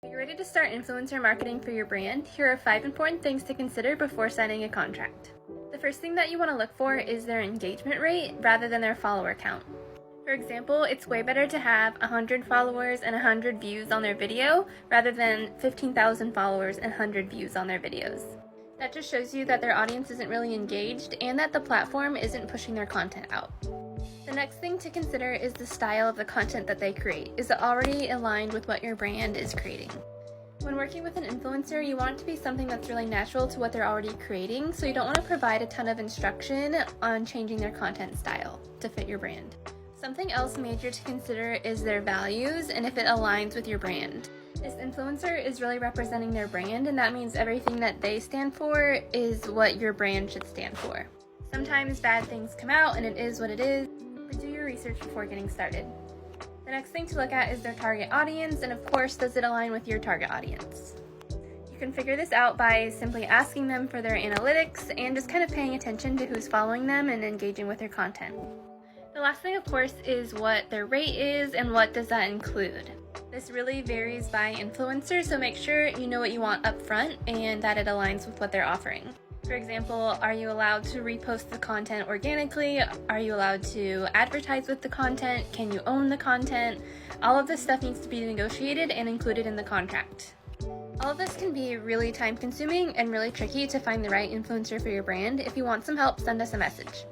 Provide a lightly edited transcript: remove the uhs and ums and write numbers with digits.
Are you ready to start influencer marketing for your brand? Here are 5 important things to consider before signing a contract. The first thing that you want to look for is their engagement rate rather than their follower count. For example, it's way better to have 100 followers and 100 views on their video rather than 15,000 followers and 100 views on their videos. That just shows you that their audience isn't really engaged and that the platform isn't pushing their content out. The next thing to consider is the style of the content that they create. Is it already aligned with what your brand is creating? When working with an influencer, you want it to be something that's really natural to what they're already creating, so you don't want to provide a ton of instruction on changing their content style to fit your brand. Something else major to consider is their values and if it aligns with your brand. This influencer is really representing their brand, and that means everything that they stand for is what your brand should stand for. Sometimes bad things come out and it is what it is, but do your research before getting started. The next thing to look at is their target audience, and of course, does it align with your target audience? You can figure this out by simply asking them for their analytics and just kind of paying attention to who's following them and engaging with their content. The last thing, of course, is what their rate is and what does that include. This really varies by influencer, so make sure you know what you want up front and that it aligns with what they're offering. For example, are you allowed to repost the content organically? Are you allowed to advertise with the content? Can you own the content? All of this stuff needs to be negotiated and included in the contract. All of this can be really time consuming and really tricky to find the right influencer for your brand. If you want some help, send us a message.